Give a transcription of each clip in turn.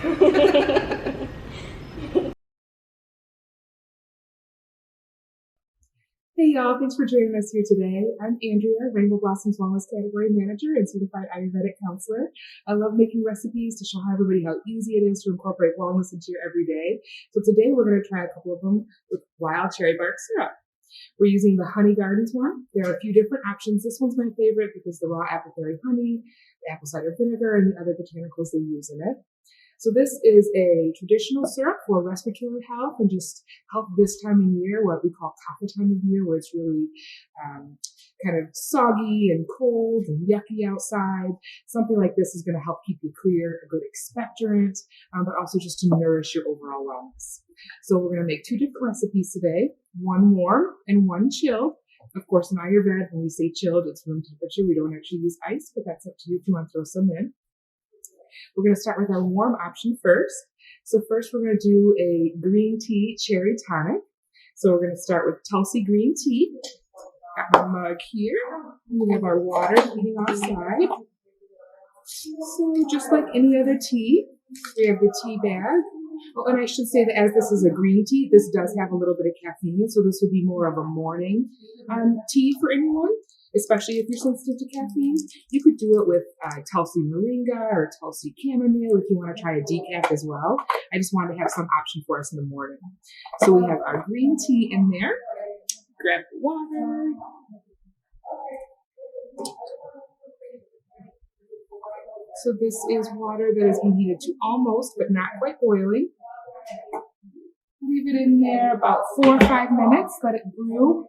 Hey y'all, thanks for joining us here today. I'm Andrea, Rainbow Blossoms Wellness Category Manager and Certified Ayurvedic Counselor. I love making recipes to show everybody how easy it is to incorporate wellness into your everyday. So today we're going to try a couple of them with wild cherry bark syrup. We're using the Honey Gardens one. There are a few different options. This one's my favorite because the raw apple berry honey, the apple cider vinegar, and the other botanicals they use in it. So this is a traditional syrup for respiratory health and just health this time of year, what we call kapha time of year, where it's really kind of soggy and cold and yucky outside. Something like this is going to help keep you clear, a good expectorant, but also just to nourish your overall wellness. So we're going to make two different recipes today, one warm and one chilled. Of course, in Ayurveda, when we say chilled, it's room temperature. We don't actually use ice, but that's up to you if you want to throw some in. We're going to start with our warm option first. So first we're going to do a green tea cherry tonic. So we're going to start with Tulsi green tea. Got my mug here. We have our water heating offside. So just like any other tea, we have the tea bag. Oh, and I should say that as this is a green tea, this does have a little bit of caffeine. So this would be more of a morning tea for anyone, especially if you're sensitive to caffeine. You could do it with Tulsi moringa or Tulsi chamomile if you want to try a decaf as well. I just wanted to have some option for us in the morning. So we have our green tea in there. Grab the water. So this is water that has been heated to almost, but not quite boiling. Leave it in there about 4 or 5 minutes, let it brew.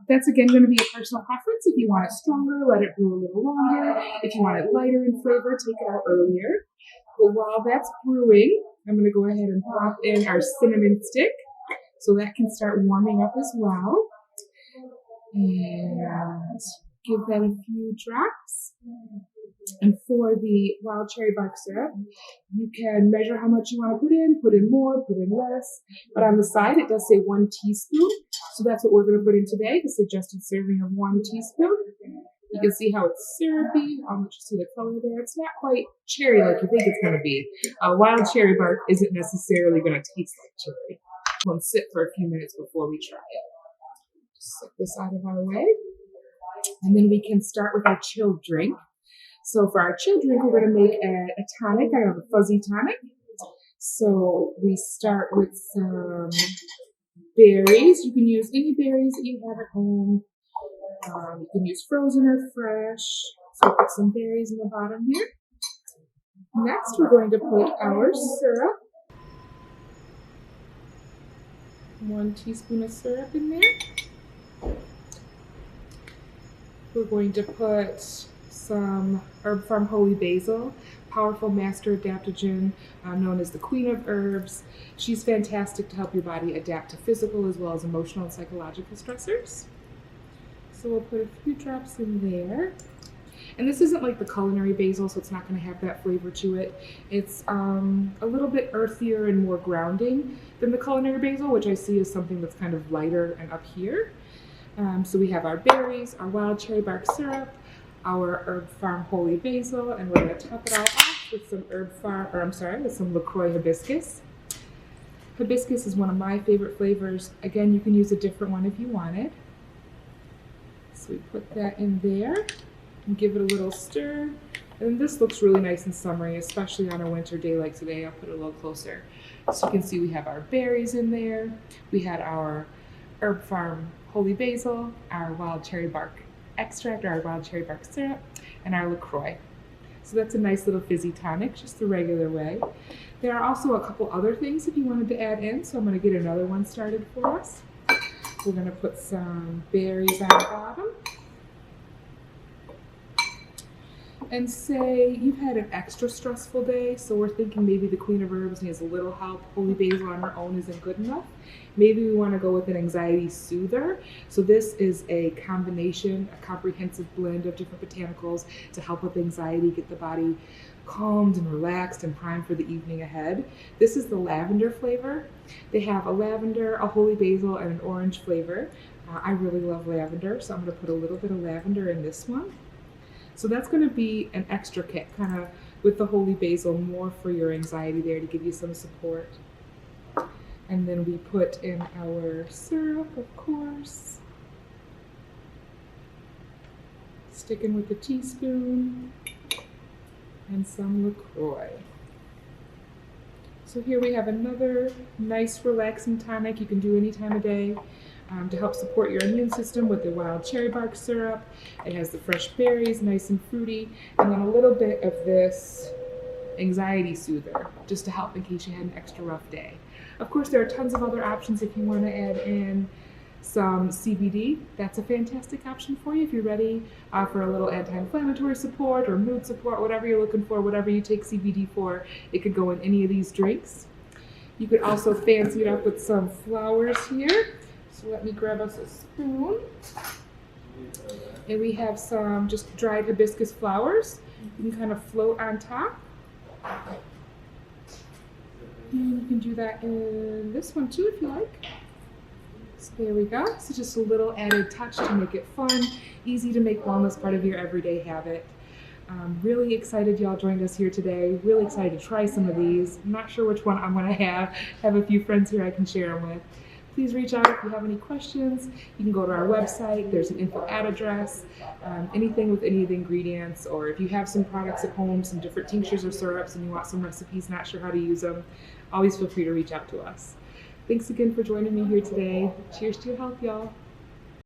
That's again going to be a personal preference. If you want it stronger, let it brew a little longer. If you want it lighter in flavor, take it out earlier. But while that's brewing, I'm going to go ahead and pop in our cinnamon stick so that can start warming up as well. And give that a few drops. And for the wild cherry bark syrup, you can measure how much you want to put in more, put in less. But on the side, it does say 1 teaspoon. So that's what we're going to put in today, the suggested serving of 1 teaspoon. You can see how it's syrupy. You see the color there. It's not quite cherry like you think it's going to be. Wild cherry bark isn't necessarily going to taste like cherry. We'll sit for a few minutes before we try it. Just set this out of our way. And then we can start with our chilled drink. So for our chilled drink, we're going to make a tonic. I have a fuzzy tonic. So we start with some berries. You can use any berries that you have at home. You can use frozen or fresh. So put some berries in the bottom here. Next, we're going to put our syrup. 1 teaspoon of syrup in there. We're going to put some Herb Farm Holy Basil, powerful master adaptogen, known as the Queen of Herbs. She's fantastic to help your body adapt to physical as well as emotional and psychological stressors. So we'll put a few drops in there. And this isn't like the culinary basil, so it's not going to have that flavor to it. It's a little bit earthier and more grounding than the culinary basil, which I see as something that's kind of lighter and up here. So we have our berries, our wild cherry bark syrup, our Herb Farm Holy Basil, and we're going to top it all off with some with some LaCroix hibiscus. Hibiscus is one of my favorite flavors. Again, you can use a different one if you wanted. So we put that in there and give it a little stir. And this looks really nice and summery, especially on a winter day like today. I'll put it a little closer. So you can see we have our berries in there. We had our Herb Farm Holy Basil, our wild cherry bark extract, our wild cherry bark syrup, and our LaCroix. So that's a nice little fizzy tonic, just the regular way. There are also a couple other things if you wanted to add in, so I'm going to get another one started for us. We're going to put some berries on the bottom. And say you've had an extra stressful day, so we're thinking maybe the Queen of Herbs needs a little help. Holy Basil on her own isn't good enough. Maybe we want to go with an anxiety soother. So this is a combination, a comprehensive blend of different botanicals to help with anxiety, get the body calmed and relaxed and primed for the evening ahead. This is the lavender flavor. They have a lavender, a holy basil, and an orange flavor. I really love lavender, so I'm going to put a little bit of lavender in this one. So that's going to be an extra kick, kind of with the holy basil, more for your anxiety there to give you some support. And then we put in our syrup, of course. Sticking with the teaspoon. And some LaCroix. So here we have another nice relaxing tonic you can do any time of day to help support your immune system with the wild cherry bark syrup. It has the fresh berries, nice and fruity, and then a little bit of this anxiety soother just to help in case you had an extra rough day. Of course, there are tons of other options if you want to add in some CBD. That's a fantastic option for you if you're ready for a little anti-inflammatory support or mood support, whatever you're looking for, whatever you take CBD for, it could go in any of these drinks. You could also fancy it up with some flowers here. So let me grab us a spoon. And we have some just dried hibiscus flowers. You can kind of float on top. And you can do that in this one too if you like. So there we go. So just a little added touch to make it fun, easy to make wellness part of your everyday habit. Really excited y'all joined us here today. Really excited to try some of these. I'm not sure which one I'm going to have. Have a few friends here I can share them with. Please reach out if you have any questions. You can go to our website. There's an info ad address. Anything with any of the ingredients, or if you have some products at home, some different tinctures or syrups, and you want some recipes, not sure how to use them, always feel free to reach out to us. Thanks again for joining me here today. Cheers to your health, y'all.